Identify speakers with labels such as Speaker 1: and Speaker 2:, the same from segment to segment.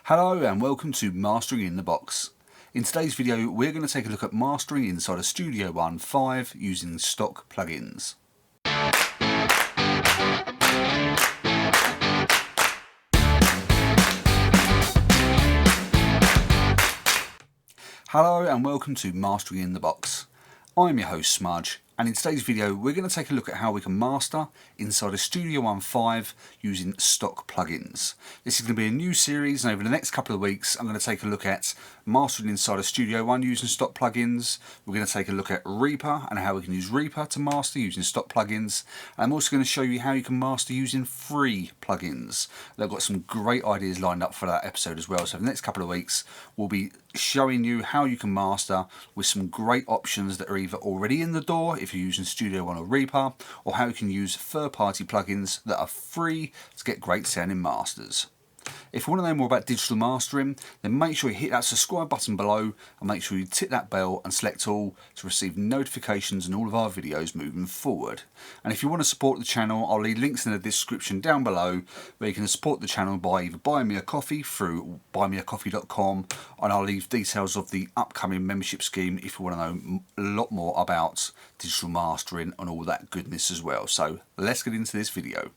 Speaker 1: Hello and welcome to Mastering in the Box. In today's video we're going to take a look at mastering inside of Studio One 5 using stock plugins. Hello and welcome to Mastering in the Box. I'm your host Smudge, and in today's video we're going to take a look at how we can master inside of Studio One 5 using stock plugins. This is going to be a new series, and over the next couple of weeks I'm going to take a look at mastering inside of Studio One using stock plugins. We're going to take a look at Reaper and how we can use Reaper to master using stock plugins. And I'm also going to show you how you can master using free plugins. I've got some great ideas lined up for that episode as well, so for the next couple of weeks we'll be showing you how you can master with some great options that are either already in the door if you're using Studio One or Reaper, or how you can use third-party plugins that are free to get great sounding masters. If you want to know more about digital mastering, then make sure you hit that subscribe button below and make sure you tick that bell and select all to receive notifications on all of our videos moving forward. And if you want to support the channel, I'll leave links in the description down below where you can support the channel by either buying me a coffee through buymeacoffee.com, and I'll leave details of the upcoming membership scheme if you want to know a lot more about digital mastering and all that goodness as well. So let's get into this video.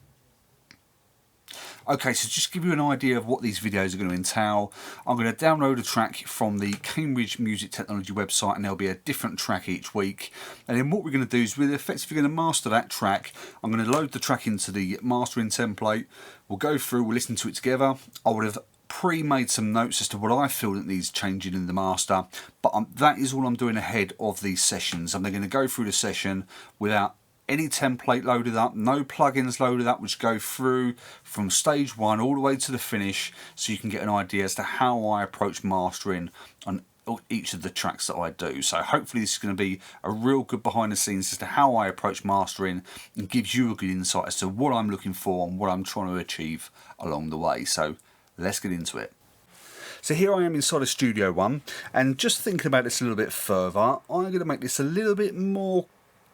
Speaker 1: Okay, so just to give you an idea of what these videos are going to entail, I'm going to download a track from the Cambridge Music Technology website, and there'll be a different track each week. And then what we're going to do is we're effectively going to master that track. I'm going to load the track into the mastering template. We'll go through, we'll listen to it together. I would have pre-made some notes as to what I feel that needs changing in the master, but that is all I'm doing ahead of these sessions. I'm then going to go through the session without any template loaded up, no plugins loaded up, which go through from stage one all the way to the finish, so you can get an idea as to how I approach mastering on each of the tracks that I do. So hopefully this is going to be a real good behind the scenes as to how I approach mastering, and gives you a good insight as to what I'm looking for and what I'm trying to achieve along the way. So let's get into it. So here I am inside of Studio One, and just thinking about this a little bit further, I'm going to make this a little bit more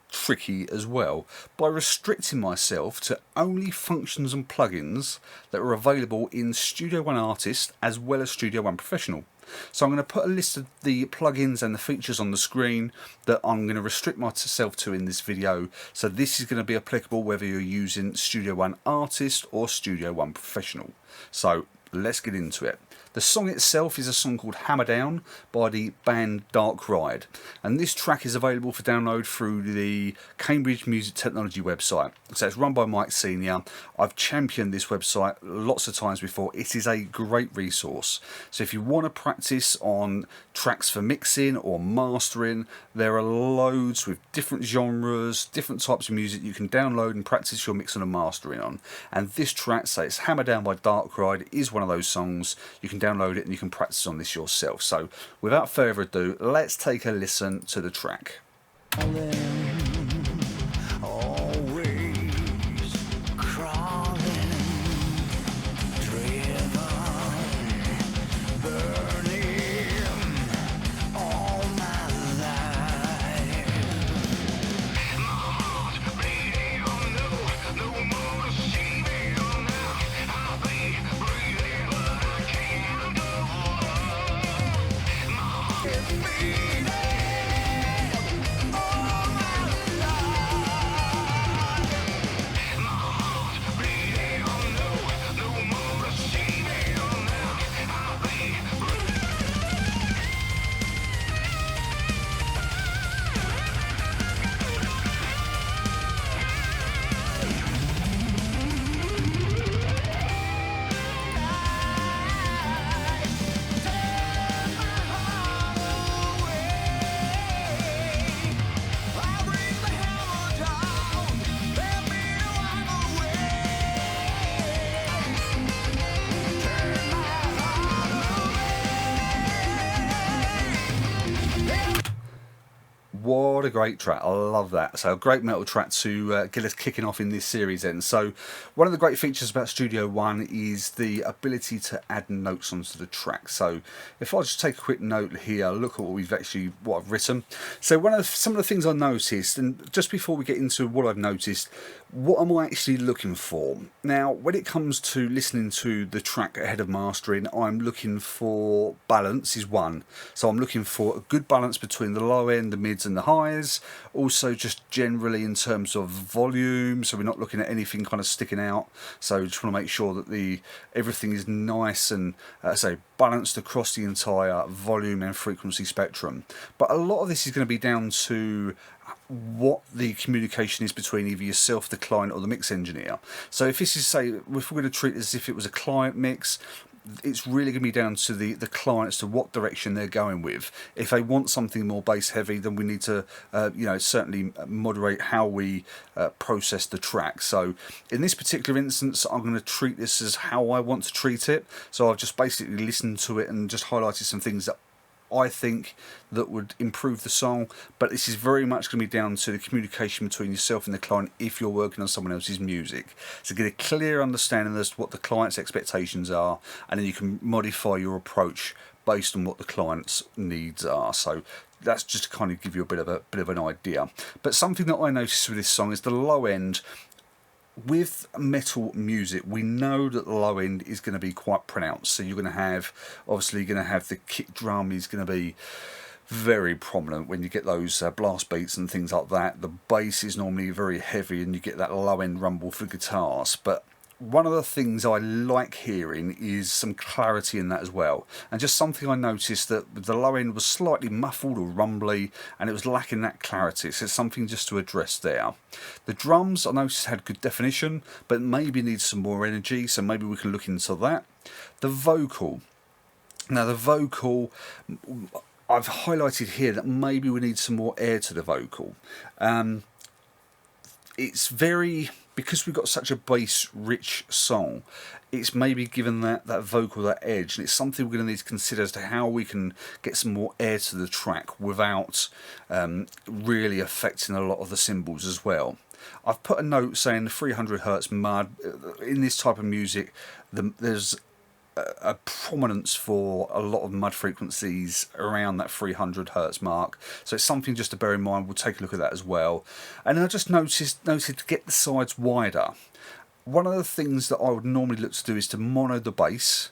Speaker 1: tricky as well by restricting myself to only functions and plugins that are available in Studio One Artist as well as Studio One Professional. So I'm going to put a list of the plugins and the features on the screen that I'm going to restrict myself to in this video. So this is going to be applicable whether you're using Studio One Artist or Studio One Professional. So let's get into it. The song itself is a song called Hammer Down by the band Dark Ride, and this track is available for download through the Cambridge Music Technology website. So it's run by Mike Senior. I've championed this website lots of times before. It is a great resource. So if you want to practice on tracks for mixing or mastering, there are loads with different genres, different types of music you can download and practice your mixing and mastering on. And this track, so it's Hammer Down by Dark Ride, is one of those songs. You can download it and you can practice on this yourself. So without further ado, let's take a listen to the track.
Speaker 2: It's me.
Speaker 1: a great track. I love that. So a great metal track to get us kicking off in this series then. So one of the great features about Studio One is the ability to add notes onto the track. So if I just take a quick note here, look at what I've written. So some of the things I noticed, and just before we get into what I've noticed, what am I actually looking for? Now, when it comes to listening to the track ahead of mastering, I'm looking for balance is one. So I'm looking for a good balance between the low end, the mids and the highs. Also just generally in terms of volume, so we're not looking at anything kind of sticking out. So just want to make sure that everything is nice and balanced across the entire volume and frequency spectrum. But a lot of this is going to be down to what the communication is between either yourself, the client, or the mix engineer. So if this is, if we're going to treat it as if it was a client mix, it's really going to be down to the client as to what direction they're going with. If they want something more bass heavy, then we need to certainly moderate how we process the track. So in this particular instance, I'm going to treat this as how I want to treat it. So I've just basically listened to it and just highlighted some things that I think that would improve the song, but this is very much going to be down to the communication between yourself and the client if you're working on someone else's music. So get a clear understanding as to what the client's expectations are, and then you can modify your approach based on what the client's needs are. So that's just to kind of give you a bit of an idea. But something that I noticed with this song is the low end. With metal music, we know that the low end is going to be quite pronounced. So you're going to have, obviously, the kick drum is going to be very prominent when you get those blast beats and things like that. The bass is normally very heavy, and you get that low end rumble for guitars. But one of the things I like hearing is some clarity in that as well. And just something I noticed that the low end was slightly muffled or rumbly, and it was lacking that clarity. So it's something just to address there. The drums I noticed had good definition, but maybe needs some more energy. So maybe we can look into that. The vocal. Now the vocal, I've highlighted here that maybe we need some more air to the vocal. It's because we've got such a bass-rich song, it's maybe given that vocal that edge, and it's something we're going to need to consider as to how we can get some more air to the track without really affecting a lot of the cymbals as well. I've put a note saying the 300 Hz mud. In this type of music, there's a prominence for a lot of mud frequencies around that 300 Hz mark, so it's something just to bear in mind. We'll take a look at that as well. And then I just noted to get the sides wider. One of the things that I would normally look to do is to mono the bass,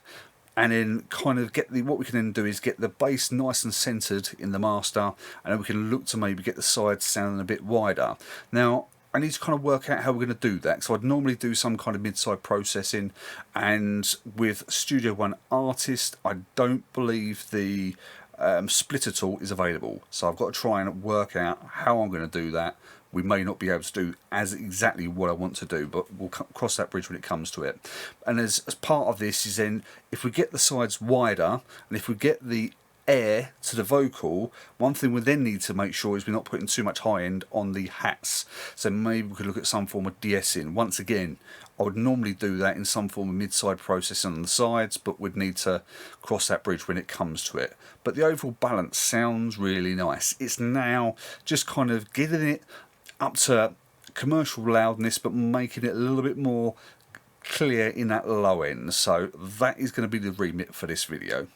Speaker 1: and then kind of what we can then do is get the bass nice and centered in the master, and then we can look to maybe get the sides sounding a bit wider. Now I need to kind of work out how we're going to do that. So I'd normally do some kind of mid-side processing, and with Studio One Artist, I don't believe the splitter tool is available. So I've got to try and work out how I'm going to do that. We may not be able to do exactly what I want to do, but we'll cross that bridge when it comes to it. And as part of this is then, if we get the sides wider, and if we get the air to the vocal, one thing we then need to make sure is we're not putting too much high end on the hats. So maybe we could look at some form of de-essing. Once again, I would normally do that in some form of mid-side processing on the sides, but we'd need to cross that bridge when it comes to it. But the overall balance sounds really nice. It's now just kind of getting it up to commercial loudness, but making it a little bit more clear in that low end. So that is going to be the remit for this video.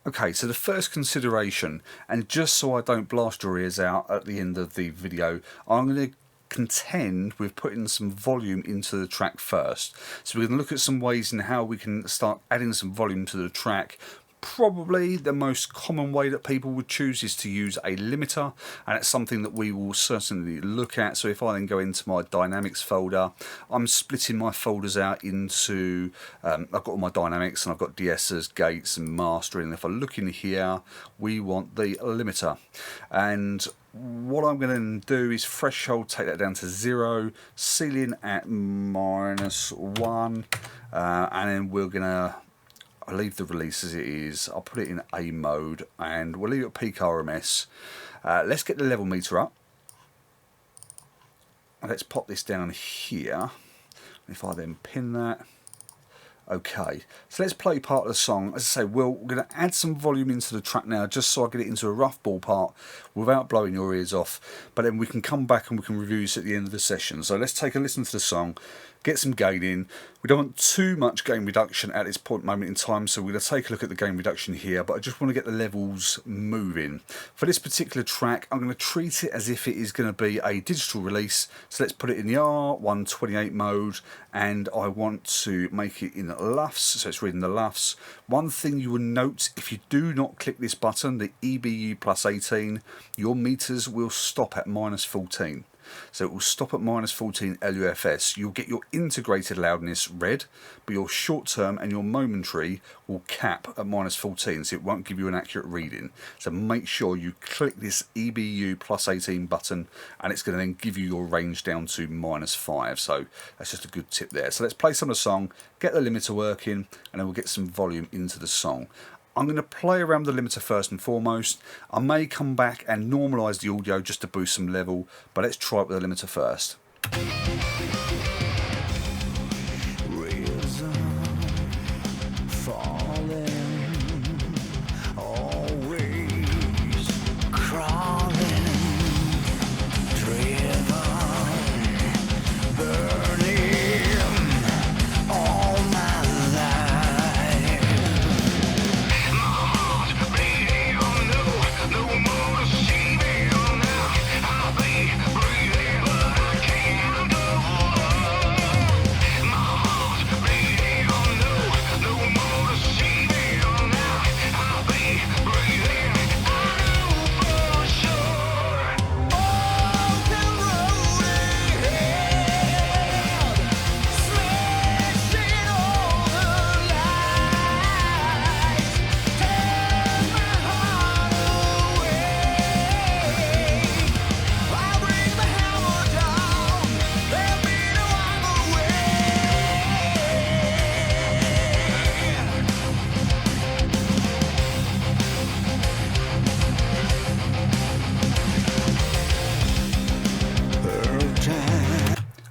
Speaker 1: Okay, so the first consideration, and just so I don't blast your ears out at the end of the video, I'm going to contend with putting some volume into the track first. So we're going to look at some ways in how we can start adding some volume to the track. Probably the most common way that people would choose is to use a limiter, and it's something that we will certainly look at. So if I then go into my dynamics folder, I'm splitting my folders out into, I've got all my dynamics, and I've got de-essers, gates and mastering. If I look in here, we want the limiter, and what I'm going to do is threshold, take that down to 0, ceiling at -1, and then we're going to, I'll leave the release as it is. I'll put it in A mode, and we'll leave it at peak RMS. Let's get the level meter up. Let's pop this down here. If I then pin that, Okay, so let's play part of the song. As I say, we're going to add some volume into the track now, just so I get it into a rough ballpark without blowing your ears off. But then we can come back and we can review this at the end of the session. So let's take a listen to the song, get some gain in. We don't want too much gain reduction at this moment in time, so we're going to take a look at the gain reduction here, but I just want to get the levels moving. For this particular track, I'm going to treat it as if it is going to be a digital release. So let's put it in the R128 mode, and I want to make it in LUFS, so it's reading the LUFS. One thing you will note, if you do not click this button, the EBU plus 18, your meters will stop at -14. So it will stop at -14 LUFS. You'll get your integrated loudness read, but your short term and your momentary will cap at -14, so it won't give you an accurate reading. So make sure you click this EBU plus 18 button, and it's going to then give you your range down to -5. So that's just a good tip there. So let's play some of the song, get the limiter working, and then we'll get some volume into the song. I'm going to play around the limiter first and foremost. I may come back and normalise the audio just to boost some level, but let's try it with the limiter first.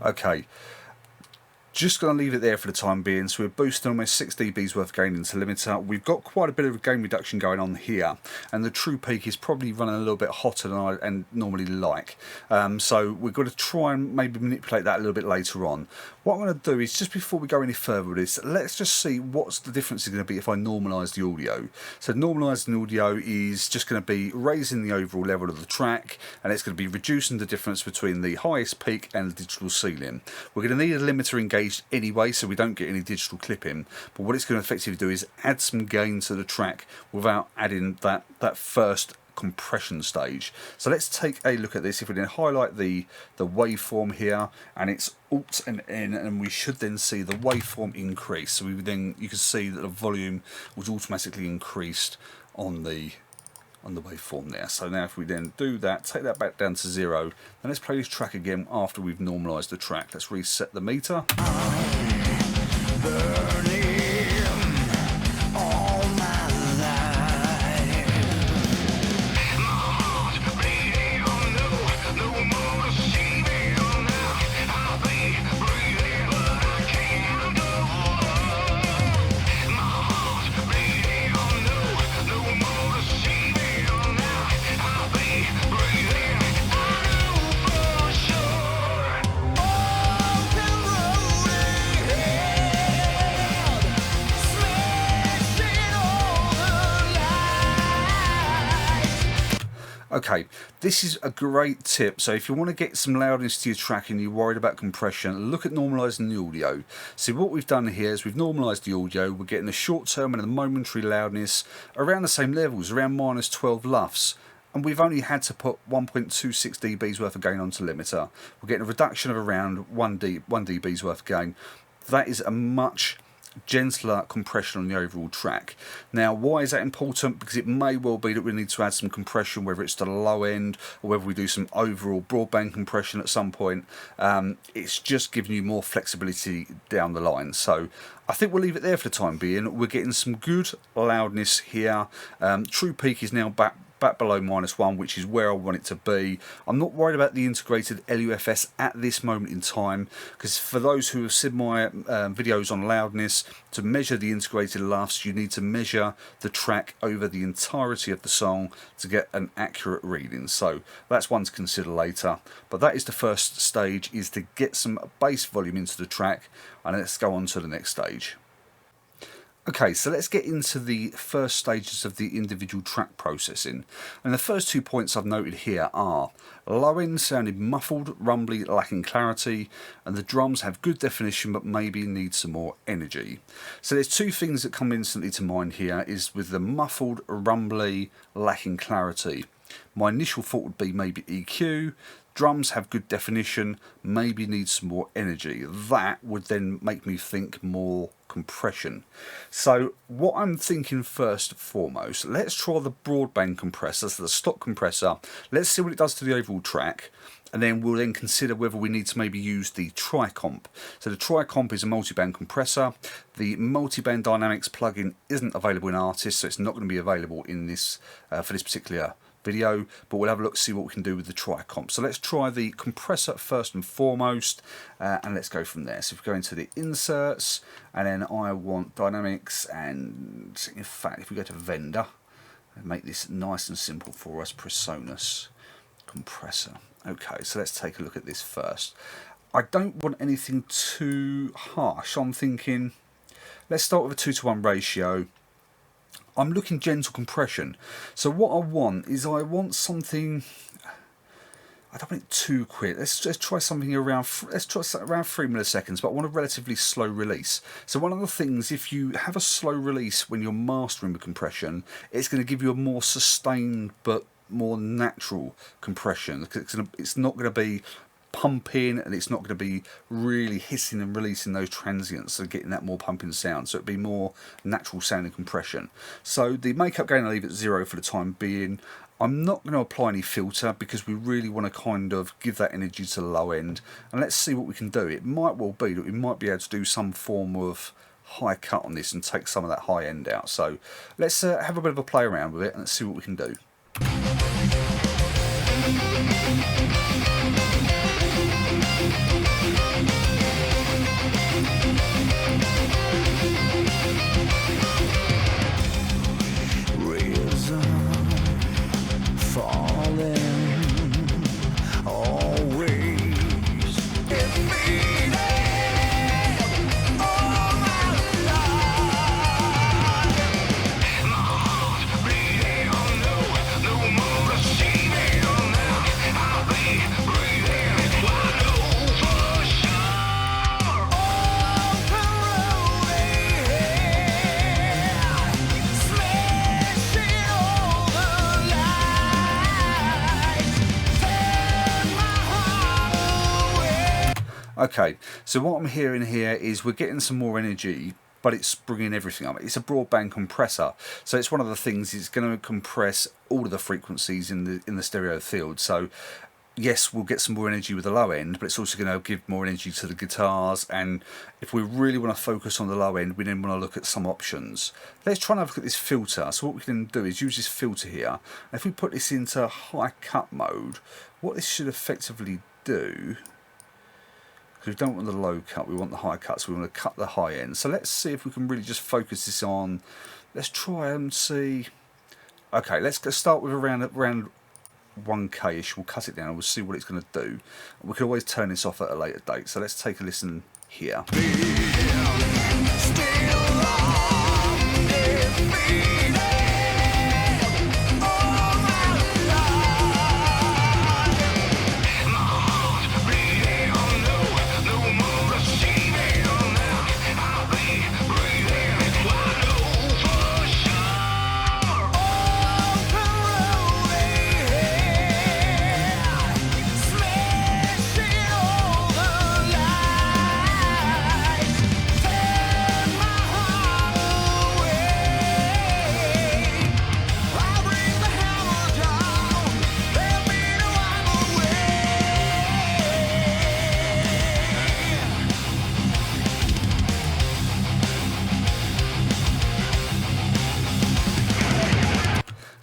Speaker 1: Okay, just going to leave it there for the time being. So we're boosting almost 6 dBs worth of gain into limiter. We've got quite a bit of gain reduction going on here, and the true peak is probably running a little bit hotter than I normally like. So we've got to try and maybe manipulate that a little bit later on. What I'm going to do is, just before we go any further with this, let's just see what's the difference is going to be if I normalise the audio. So normalising the audio is just going to be raising the overall level of the track, and it's going to be reducing the difference between the highest peak and the digital ceiling. We're going to need a limiter engaged anyway, so we don't get any digital clipping, but what it's going to effectively do is add some gain to the track without adding that first compression stage. So let's take a look at this. If we then highlight the waveform here, and it's Alt and N, and we should then see the waveform increase. So you can see that the volume was automatically increased on the waveform there. So now if we then do that, take that back down to 0, then let's play this track again after we've normalised the track. Let's reset the meter. Okay, this is a great tip. So if you want to get some loudness to your track and you're worried about compression, look at normalising the audio. See, what we've done here is we've normalised the audio. We're getting the short term and the momentary loudness around the same levels, around -12 LUFS. And we've only had to put 1.26 dBs worth of gain onto limiter. We're getting a reduction of around 1 dBs worth of gain. That is a much gentler compression on the overall track. Now, why is that important? Because it may well be that we need to add some compression, whether it's to the low end or whether we do some overall broadband compression at some point. It's just giving you more flexibility down the line. So I think we'll leave it there for the time being. We're getting some good loudness here. True peak is now back back below -1, which is where I want it to be. I'm not worried about the integrated LUFS at this moment in time, because for those who have seen my videos on loudness, to measure the integrated LUFS, you need to measure the track over the entirety of the song to get an accurate reading. So that's one to consider later. But that is the first stage, is to get some bass volume into the track, and let's go on to the next stage. Okay, so let's get into the first stages of the individual track processing. And the first 2 points I've noted here are low end sounding muffled, rumbly, lacking clarity, and the drums have good definition but maybe need some more energy. So there's two things that come instantly to mind here, is with the muffled, rumbly, lacking clarity. My initial thought would be maybe EQ. Drums have good definition, maybe need some more energy. That would then make me think more compression. So what I'm thinking first and foremost, let's try the Broadband compressor, so the stock compressor. Let's see what it does to the overall track, and then we'll then consider whether we need to maybe use the Tri-Comp. So the Tri-Comp is a multiband compressor. The Multiband Dynamics plugin isn't available in Artist, so it's not going to be available in this for this particular video, but we'll have a look, see what we can do with the Tri-Comp. So let's try the compressor first and foremost, and let's go from there. So if we go into the inserts, and then I want dynamics, and in fact if we go to vendor and make this nice and simple for us, Presonus compressor. Okay, so let's take a look at this first. I don't want anything too harsh. I'm thinking let's start with a 2:1 ratio. I'm looking gentle compression. So what I want is, I want something, I don't want it too quick. Let's just try something around, let's try around 3 milliseconds, but I want a relatively slow release. So one of the things, if you have a slow release when you're mastering with compression, it's going to give you a more sustained but more natural compression. It's not going to be pumping, and it's not going to be really hissing and releasing those transients, so getting that more pumping sound. So it'd be more natural sounding compression. So the makeup gain I leave at 0 for the time being. I'm not going to apply any filter because we really want to kind of give that energy to the low end, and let's see what we can do. It might well be that we might be able to do some form of high cut on this and take some of that high end out. So let's have a bit of a play around with it and let's see what we can do. Okay, so what I'm hearing here is we're getting some more energy, but it's bringing everything up. It's a broadband compressor, so it's one of the things, it's going to compress all of the frequencies in the stereo field. So yes, we'll get some more energy with the low end, but it's also going to give more energy to the guitars. And if we really want to focus on the low end, we then want to look at some options. Let's try and have a look at this filter. So what we can do is use this filter here. If we put this into high cut mode, what this should effectively do, we don't want the low cut, we want the high cut, so we want to cut the high end. So let's see if we can really just focus this on, let's try and see. Okay, let's go start with around 1k-ish. We'll cut it down and we'll see what it's going to do. We can always turn this off at a later date. So let's take a listen here.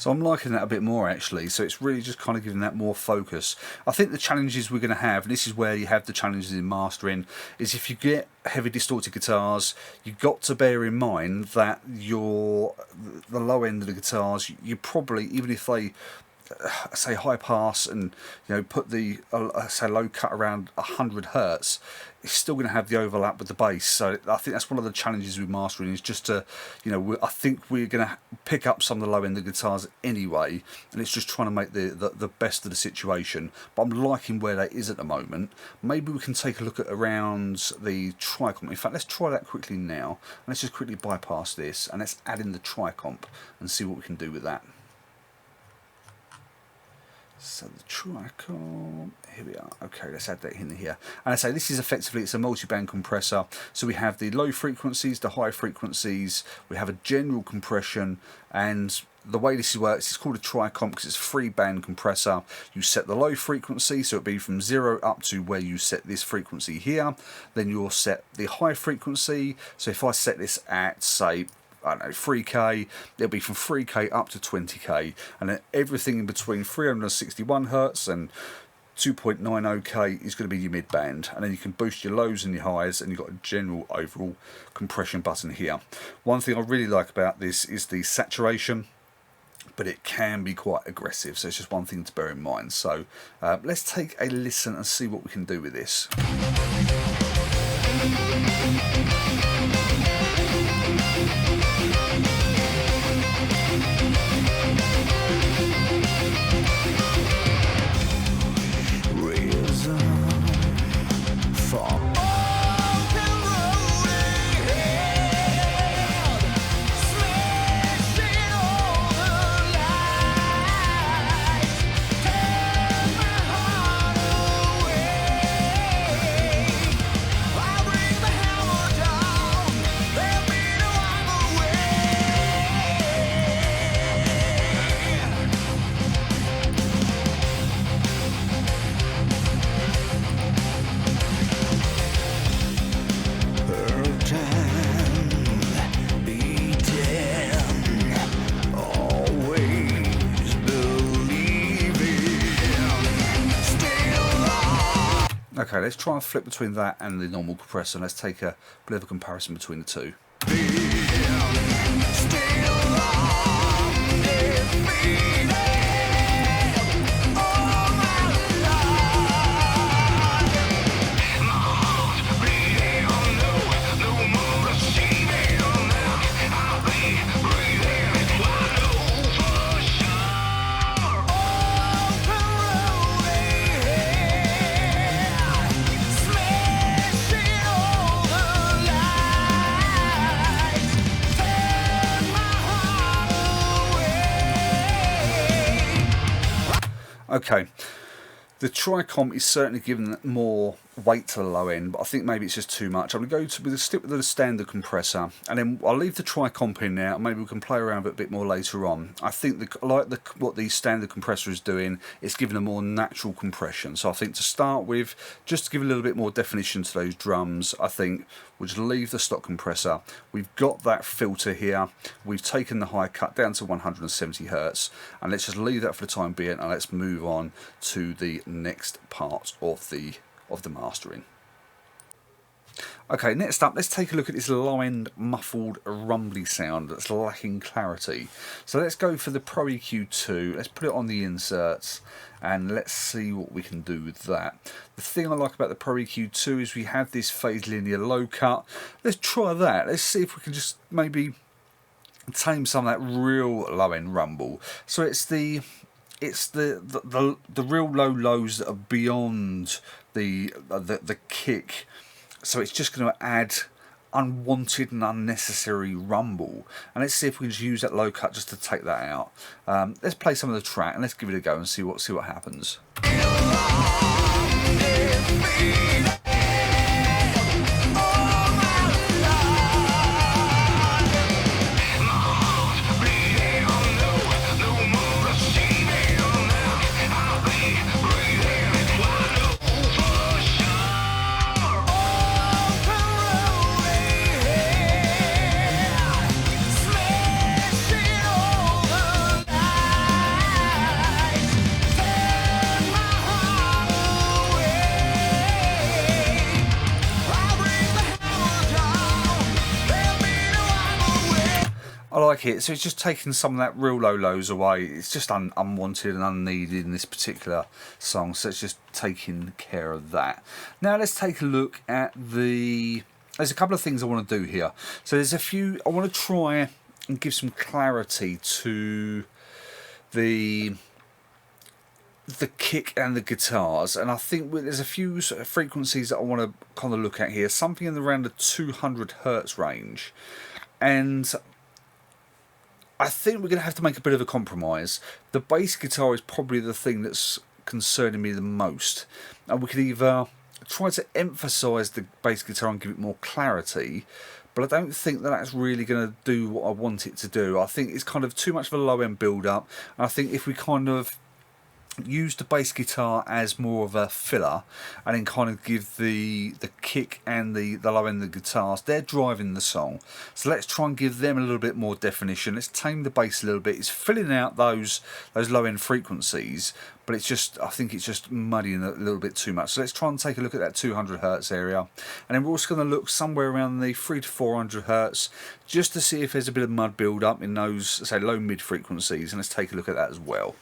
Speaker 1: So I'm liking that a bit more actually, so it's really just kind of giving that more focus. I think the challenges we're going to have, and this is where you have the challenges in mastering, is if you get heavy distorted guitars, you've got to bear in mind that the low end of the guitars, you probably, even if they say high pass and put the say low cut around 100 hertz, it's still going to have the overlap with the bass. So I think that's one of the challenges with mastering, is just to I think we're going to pick up some of the low end of the guitars anyway, and it's just trying to make the best of the situation. But I'm liking where that is at the moment. Maybe we can take a look at around the tricomp. In fact, let's try that quickly now. Let's just quickly bypass this and let's add in the tricomp and see what we can do with that. So the tricomp, here we are. Okay, let's add that in here. And I say this is effectively, it's a multi-band compressor. So we have the low frequencies, the high frequencies, we have a general compression, and the way this works, it's called a tricomp because it's a 3-band compressor. You set the low frequency, so it'd be from 0 up to where you set this frequency here. Then you'll set the high frequency. So if I set this at, say, I don't know, 3K, it'll be from 3K up to 20K, and then everything in between 361 Hertz and 2.90K is going to be your mid-band, and then you can boost your lows and your highs, and you've got a general overall compression button here. One thing I really like about this is the saturation, but it can be quite aggressive, so it's just one thing to bear in mind. So let's take a listen and see what we can do with this. Okay, let's try and flip between that and the normal compressor, and let's take a bit of a comparison between the two. Okay, the tricomp is certainly giving more weight to the low end, but I think maybe it's just too much. I'm going to stick with the standard compressor, and then I'll leave the tricomp in now. Maybe we can play around with it a bit more later on. I think what the standard compressor is doing, it's giving a more natural compression. So I think to start with, just to give a little bit more definition to those drums, I think we'll just leave the stock compressor. We've got that filter here. We've taken the high cut down to 170 Hertz, and let's just leave that for the time being, and let's move on to the next part of the mastering. Okay, next up, let's take a look at this low-end muffled rumbly sound that's lacking clarity. So let's go for the Pro EQ2, let's put it on the inserts, and let's see what we can do with that. The thing I like about the Pro EQ2 is we have this phase linear low cut. Let's try that. Let's see if we can just maybe tame some of that real low-end rumble. So it's the real low lows that are beyond the kick, so it's just going to add unwanted and unnecessary rumble. And let's see if we can just use that low cut just to take that out. Let's play some of the track and let's give it a go and see what happens. I like it. So it's just taking some of that real low lows away. It's just unwanted and unneeded in this particular song. So it's just taking care of that. Now let's take a look at the... There's a couple of things I want to do here. So there's a few... I want to try and give some clarity to the kick and the guitars, and I think there's a few sort of frequencies that I want to kind of look at here. Something in around the 200 hertz range, and I think we're going to have to make a bit of a compromise. The bass guitar is probably the thing that's concerning me the most, and we could either try to emphasize the bass guitar and give it more clarity, but I don't think that that's really going to do what I want it to do. I think it's kind of too much of a low end build up, and I think if we kind of use the bass guitar as more of a filler and then kind of give the kick and the low end of the guitars, they're driving the song, so let's try and give them a little bit more definition. Let's tame the bass a little bit. It's filling out those low end frequencies, but it's just, I think it's just muddying a little bit too much. So let's try and take a look at that 200 hertz area, and then we're also going to look somewhere around the 300 to 400 hertz just to see if there's a bit of mud build up in those, say, low mid frequencies, and let's take a look at that as well.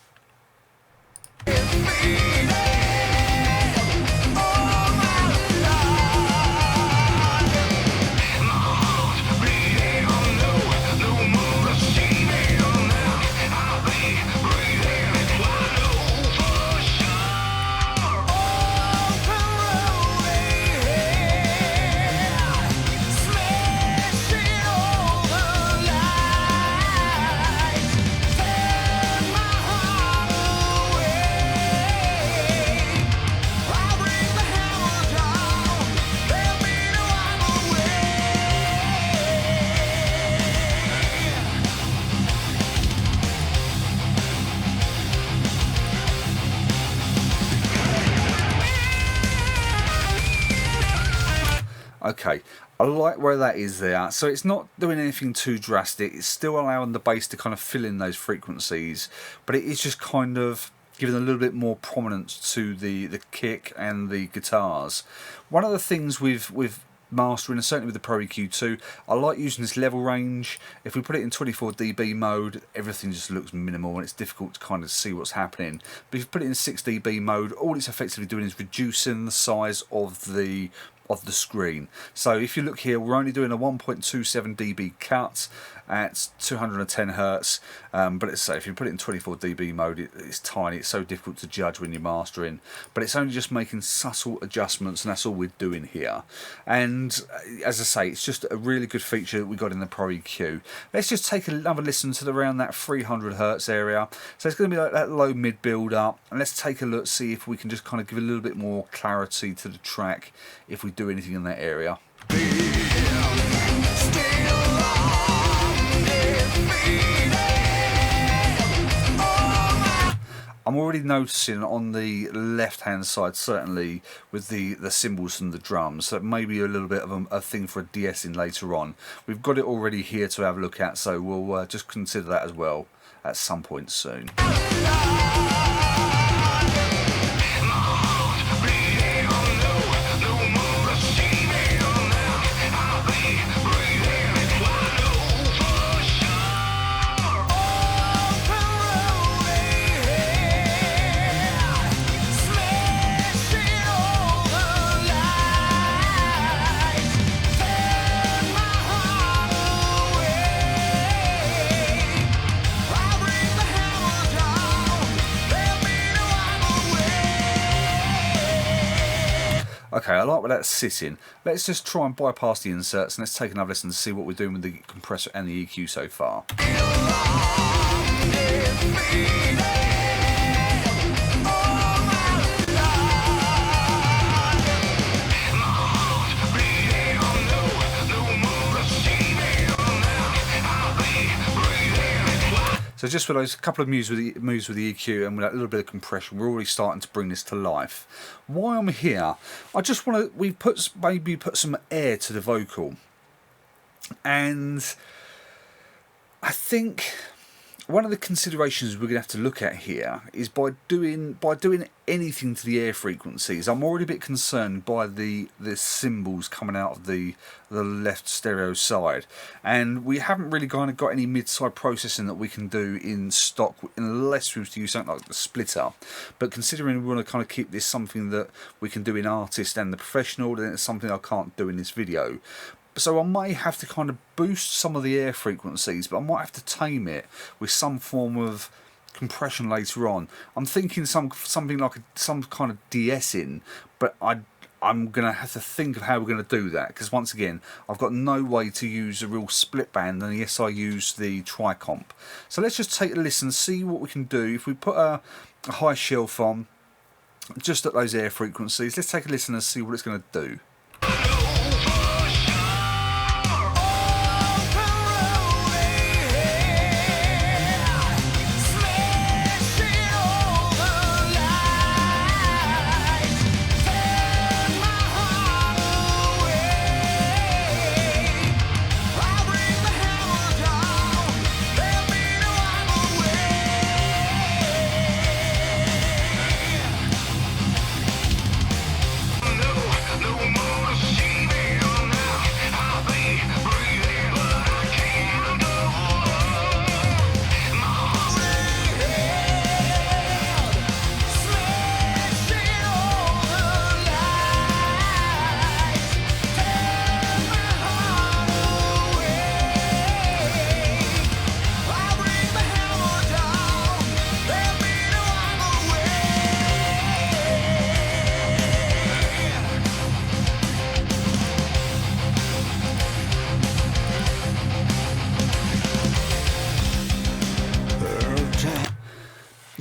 Speaker 1: Okay, I like where that is there. So it's not doing anything too drastic. It's still allowing the bass to kind of fill in those frequencies, but it is just kind of giving a little bit more prominence to the kick and the guitars. One of the things with mastering, and certainly with the Pro EQ2, I like using this level range. If we put it in 24 dB mode, everything just looks minimal and it's difficult to kind of see what's happening. But if you put it in 6 dB mode, all it's effectively doing is reducing the size of the screen. So if you look here, we're only doing a 1.27 dB cut at 210 hertz, but let's say if you put it in 24 dB mode, it's tiny. It's so difficult to judge when you're mastering, but it's only just making subtle adjustments, and that's all we're doing here. And as I say, it's just a really good feature that we got in the Pro EQ. Let's just take another listen to around that 300 hertz area. So it's going to be like that low mid build up, and let's take a look, see if we can just kind of give a little bit more clarity to the track if we do anything in that area. I'm already noticing on the left hand side, certainly with the cymbals and the drums, that may be a little bit of a thing for a de-essing later on. We've got it already here to have a look at, so we'll just consider that as well at some point soon. Okay, I like where that's sitting. Let's just try and bypass the inserts and let's take another listen to see what we're doing with the compressor and the EQ so far. So just for those couple of moves with the EQ and with that little bit of compression, we're already starting to bring this to life. While I'm here, I just want to maybe put some air to the vocal, and I think one of the considerations we're going to have to look at here is by doing anything to the air frequencies. I'm already a bit concerned by the cymbals coming out of the left stereo side, and we haven't really kind of got any mid-side processing that we can do in stock unless we were to use something like the splitter. But considering we want to kind of keep this something that we can do in Artist and the Professional, then it's something I can't do in this video. So I may have to kind of boost some of the air frequencies, but I might have to tame it with some form of compression later on. I'm thinking something like some kind of de-essing, but I'm going to have to think of how we're going to do that, because once again, I've got no way to use a real split band, and yes, I use the tri-comp. So let's just take a listen, see what we can do. If we put a high shelf on, just at those air frequencies, let's take a listen and see what it's going to do.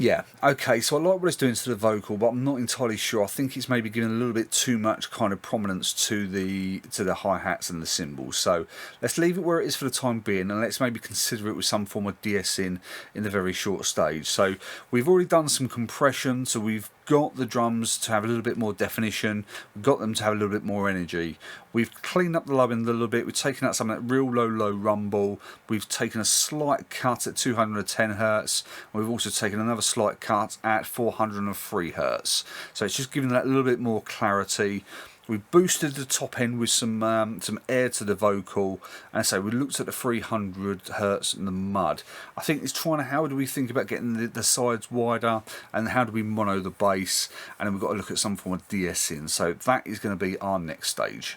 Speaker 1: Yeah, okay, so I like what it's doing to the vocal, but I'm not entirely sure. I think it's maybe giving a little bit too much kind of prominence to the hi-hats and the cymbals. So let's leave it where it is for the time being, and let's maybe consider it with some form of de-essing in the very short stage. So we've already done some compression, so we've got the drums to have a little bit more definition, we've got them to have a little bit more energy. We've cleaned up the low end a little bit, we've taken out some of that real low rumble, we've taken a slight cut at 210 Hz, and we've also taken another slight cut at 403 Hz. So it's just giving that a little bit more clarity. We boosted the top end with some air to the vocal, and so we looked at the 300 Hz and the mud. I think it's trying to, how do we think about getting the sides wider, and how do we mono the bass, and then we've got to look at some form of de-essing. So that is going to be our next stage.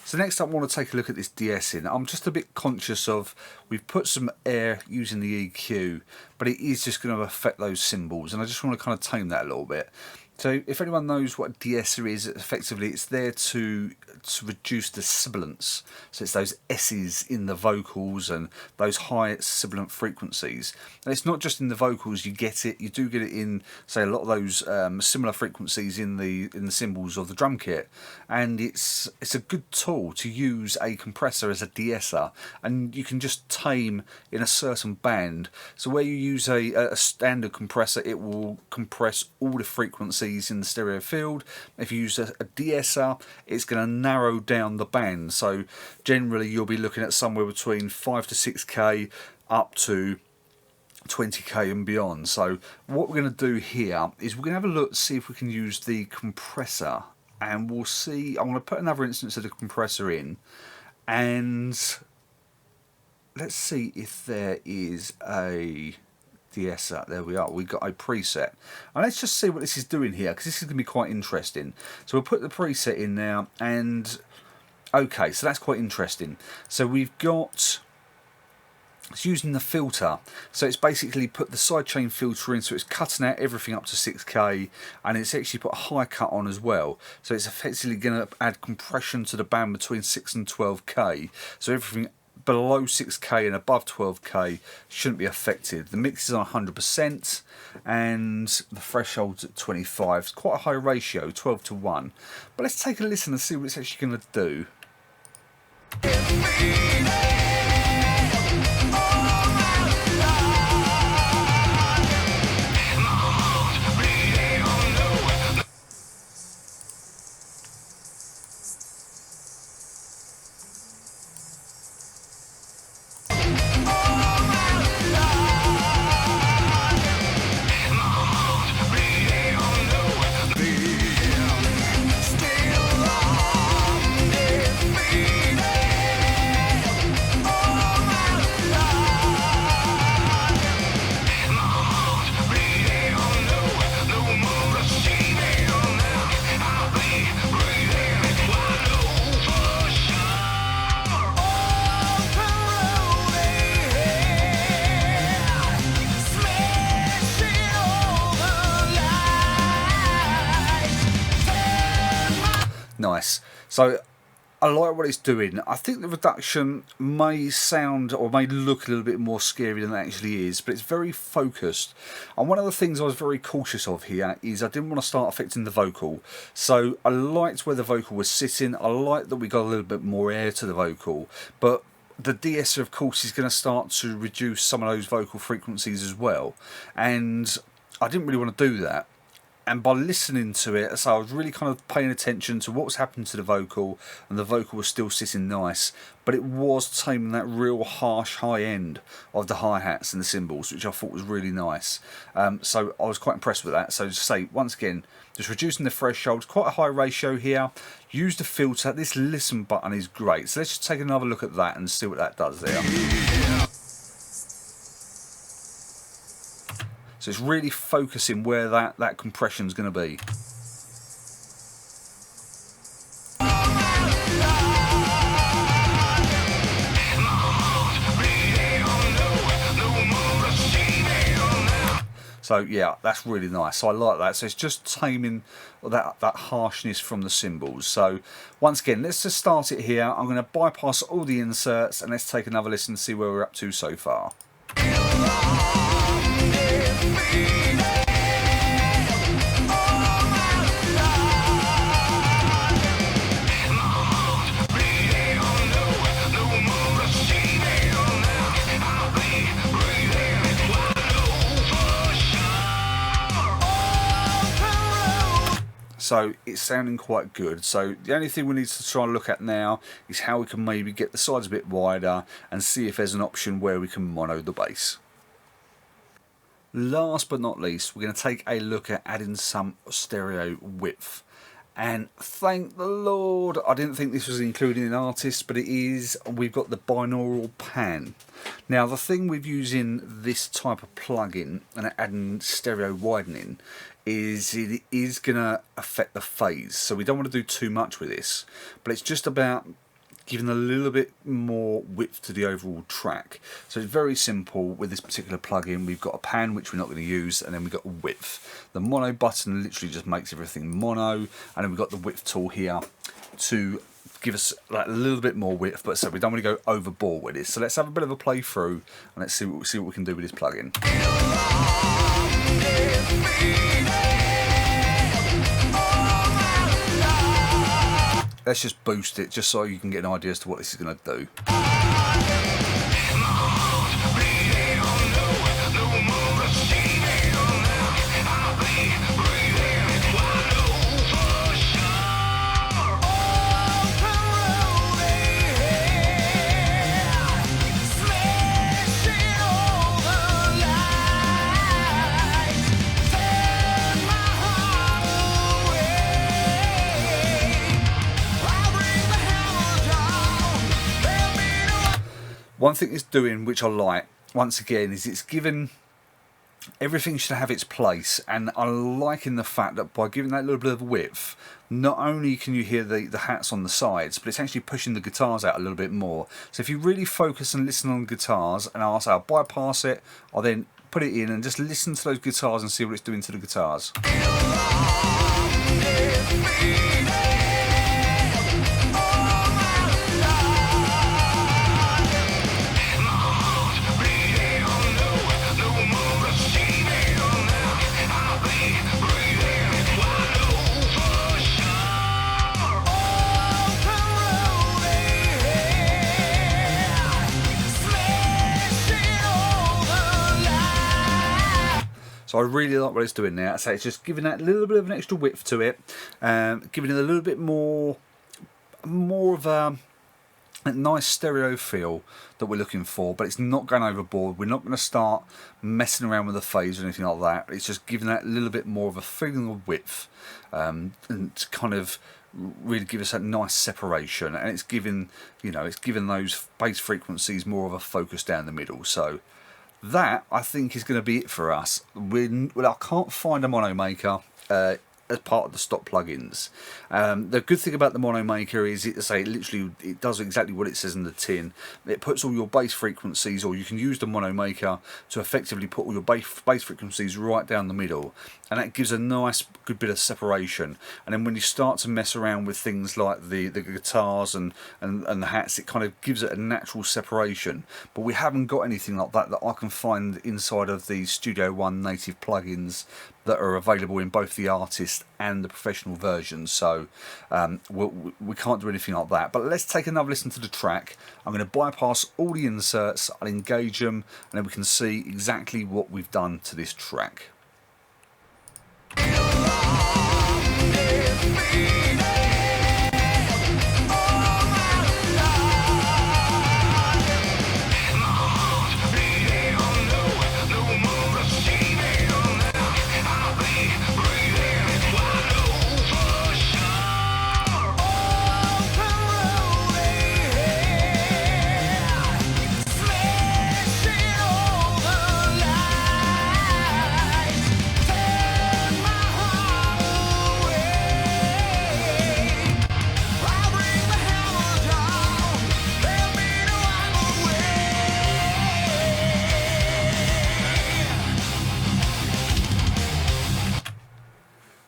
Speaker 1: So next up, I want to take a look at this de-essing. I'm just a bit conscious of, we've put some air using the EQ, but it is just going to affect those cymbals, and I just want to kind of tame that a little bit. So if anyone knows what a de-esser is, effectively it's there to reduce the sibilance. So it's those S's in the vocals and those high sibilant frequencies. And it's not just in the vocals you get it, you do get it in, say, a lot of those similar frequencies in the cymbals of the drum kit. And it's a good tool to use a compressor as a de-esser, and you can just tame in a certain band. So where you use a standard compressor, it will compress all the frequencies in the stereo field. If you use a de-esser, it's going to narrow down the band. So generally you'll be looking at somewhere between 5 to 6K up to 20K and beyond. So what we're going to do here is we're going to have a look, see if we can use the compressor, and we'll see. I'm going to put another instance of the compressor in, and let's see if there is a de-esser. There we are, we've got a preset, and let's just see what this is doing here, because this is going to be quite interesting. So we'll put the preset in now, and okay, so that's quite interesting. So we've got, it's using the filter, so it's basically put the sidechain filter in, so it's cutting out everything up to 6K, and it's actually put a high cut on as well, so it's effectively going to add compression to the band between 6 and 12K, so everything below 6K and above 12K shouldn't be affected. The mix is on 100% and the threshold's at 25. It's quite a high ratio, 12 to 1. But let's take a listen and see what it's actually going to do. nice. So I like what it's doing. I think the reduction may sound or may look a little bit more scary than it actually is, but it's very focused. And one of the things I was very cautious of here is I didn't want to start affecting the vocal. So I liked where the vocal was sitting. I liked that we got a little bit more air to the vocal, but the de-esser, of course, is going to start to reduce some of those vocal frequencies as well. And I didn't really want to do that. And by listening to it, so I was really kind of paying attention to what was happening to the vocal, and the vocal was still sitting nice, but it was taming that real harsh high end of the hi-hats and the cymbals, which I thought was really nice. So I was quite impressed with that. So to say, once again, just reducing the threshold, quite a high ratio here. Use the filter. This listen button is great. So let's just take another look at that and see what that does there. So it's really focusing where that compression is going to be. So yeah, that's really nice. So I like that. So it's just taming that harshness from the cymbals. So once again, let's just start it here. I'm going to bypass all the inserts and let's take another listen and see where we're up to so far. So it's sounding quite good. So the only thing we need to try and look at now is how we can maybe get the sides a bit wider and see if there's an option where we can mono the bass. Last but not least, we're going to take a look at adding some stereo width. And thank the Lord, I didn't think this was included in artists, but it is. We've got the binaural pan. Now the thing with using this type of plugin and adding stereo widening is it is going to affect the phase. So we don't want to do too much with this, but it's just about giving a little bit more width to the overall track. So it's very simple with this particular plugin. We've got a pan, which we're not going to use, and then we've got width. The mono button literally just makes everything mono, and then we've got the width tool here to give us like a little bit more width, but so we don't want to go overboard with it. So let's have a bit of a playthrough and let's see what we can do with this plugin. Let's just boost it just so you can get an idea as to what this is going to do. One thing it's doing, which I like, once again, is it's given everything should have its place, and I'm liking the fact that by giving that little bit of width, not only can you hear the hats on the sides, but it's actually pushing the guitars out a little bit more. So if you really focus and listen on guitars, and I'll bypass it, I'll then put it in and just listen to those guitars and see what it's doing to the guitars. So I really like what it's doing now. So it's just giving that little bit of an extra width to it, giving it a little bit more of a nice stereo feel that we're looking for, but it's not going overboard. We're not going to start messing around with the phase or anything like that. It's just giving that little bit more of a feeling of width, and to kind of really give us that nice separation. And it's giving, you know, it's giving those bass frequencies more of a focus down the middle. So that, I think, is going to be it for us. I can't find a mono maker as part of the stock plugins. The good thing about the Mono Maker is it does exactly what it says in the tin. It puts all your bass frequencies, or you can use the Mono Maker to effectively put all your bass frequencies right down the middle, and that gives a nice good bit of separation. And then when you start to mess around with things like the guitars and the hats, it kind of gives it a natural separation. But we haven't got anything like that I can find inside of the Studio One native plugins that are available in both the artist and the professional versions. So we can't do anything like that. But let's take another listen to the track. I'm going to bypass all the inserts, I'll engage them, and then we can see exactly what we've done to this track.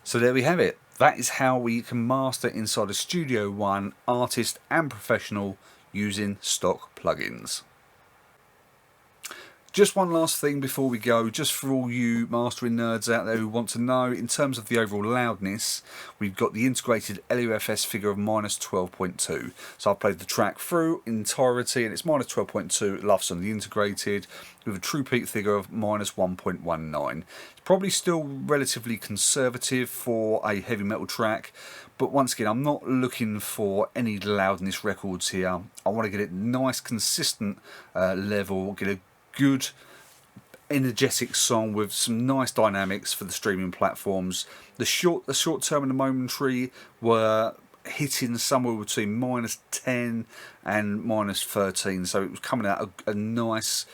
Speaker 1: So there we have it. That is how we can master inside of Studio One, artist and professional, using stock plugins. Just one last thing before we go, just for all you mastering nerds out there who want to know, in terms of the overall loudness, we've got the integrated LUFS figure of -12.2. So I've played the track through in entirety and it's -12.2 LUFS on the integrated, with a true peak figure of -1.19. It's probably still relatively conservative for a heavy metal track, but once again, I'm not looking for any loudness records here. I want to get it nice, consistent level, get a good energetic song with some nice dynamics for the streaming platforms. The short term and the momentary were hitting somewhere between -10 and -13, so it was coming out a nice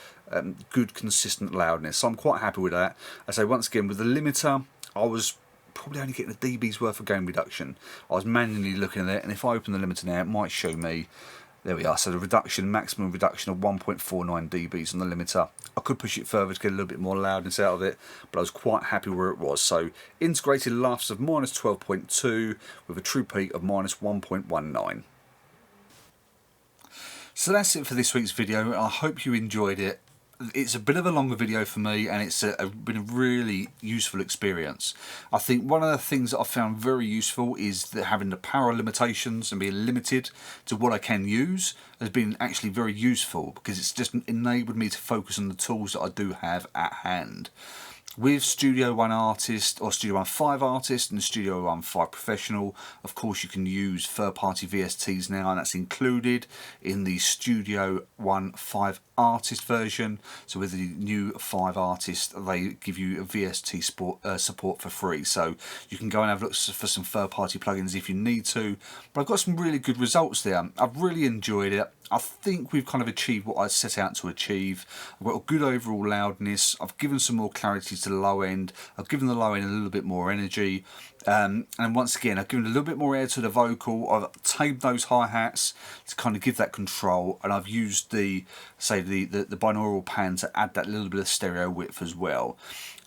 Speaker 1: good consistent loudness, so I'm quite happy with that. I say once again, with the limiter, I was probably only getting a dB's worth of gain reduction. I was manually looking at it, and if I open the limiter now, it might show me. There we are, so the maximum reduction of 1.49 dBs on the limiter. I could push it further to get a little bit more loudness out of it, but I was quite happy where it was. So integrated LUFS of -12.2 with a true peak of -1.19. So that's it for this week's video. I hope you enjoyed it. It's a bit of a longer video for me, and it's been a really useful experience. I think one of the things that I found very useful is that having the power limitations and being limited to what I can use has been actually very useful, because it's just enabled me to focus on the tools that I do have at hand. With Studio One Artist, or Studio One 5 Artist and Studio One 5 Professional, of course you can use third-party VSTs now, and that's included in the Studio One 5 Artist version. So with the new 5 Artist, they give you a VST support for free. So you can go and have a look for some third-party plugins if you need to. But I've got some really good results there. I've really enjoyed it. I think we've kind of achieved what I set out to achieve. I've got a good overall loudness. I've given some more clarity to the low end. I've given the low end a little bit more energy. And once again, I've given a little bit more air to the vocal. I've tamed those hi-hats to kind of give that control. And I've used the binaural pan to add that little bit of stereo width as well.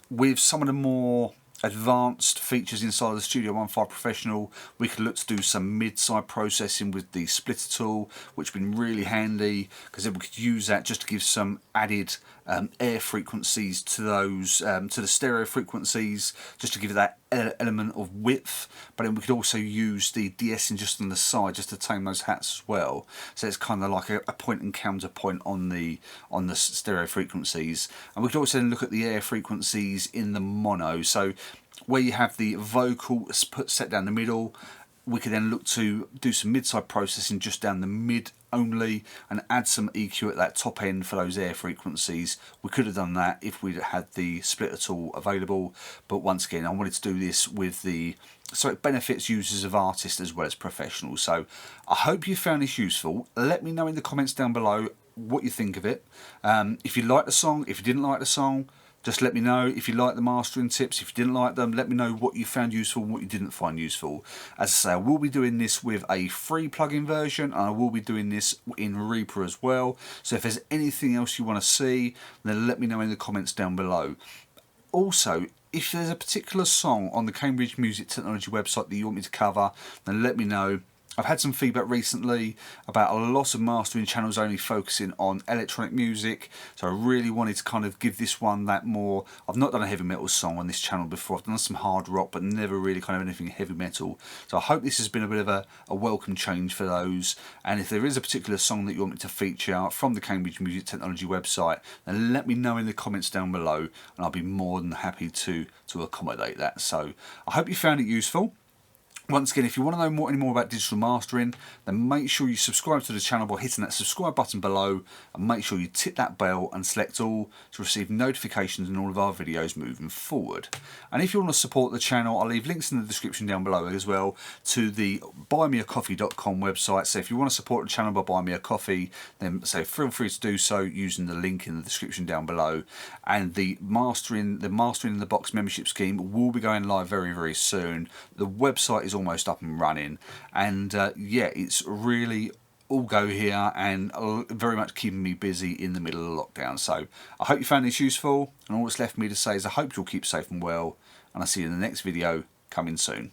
Speaker 1: With some of the more advanced features inside of the Studio One 5 Professional, we could look to do some mid-side processing with the splitter tool, which has been really handy, because then we could use that just to give some added air frequencies to those to the stereo frequencies, just to give it that element of width. But then we could also use the de-essing just on the side, just to tame those hats as well. So it's kind of like a point and counterpoint on the stereo frequencies. And we could also then look at the air frequencies in the mono. So where you have the vocal set down the middle, we could then look to do some mid-side processing just down the mid only, and add some EQ at that top end for those air frequencies. We could have done that if we'd had the splitter tool available, but once again, I wanted to do this with so it benefits users of artists as well as professionals. So I hope you found this useful. Let me know in the comments down below what you think of it. If you liked the song, if you didn't like the song, Just let me know if you like the mastering tips. If you didn't like them, let me know what you found useful and what you didn't find useful. As I say, I will be doing this with a free plugin version, and I will be doing this in Reaper as well. So if there's anything else you want to see, then let me know in the comments down below. Also, if there's a particular song on the Cambridge Music Technology website that you want me to cover, then let me know. I've had some feedback recently about a lot of mastering channels only focusing on electronic music, so I really wanted to kind of give this one that more. I've not done a heavy metal song on this channel before. I've done some hard rock, but never really kind of anything heavy metal. So I hope this has been a bit of a welcome change for those. And if there is a particular song that you want me to feature from the Cambridge Music Technology website, then let me know in the comments down below, and I'll be more than happy to accommodate that. So I hope you found it useful. Once again, if you want to know any more about digital mastering, then make sure you subscribe to the channel by hitting that subscribe button below, and make sure you tick that bell and select all to receive notifications on all of our videos moving forward. And if you want to support the channel, I'll leave links in the description down below as well to the buymeacoffee.com website. So if you want to support the channel by buying me a coffee, then feel free to do so using the link in the description down below. And the Mastering in the Box membership scheme will be going live very, very soon. The website is almost up and running, and yeah, it's really all go here and very much keeping me busy in the middle of lockdown. So I hope you found this useful, and all that's left for me to say is I hope you'll keep safe and well, and I'll see you in the next video coming soon.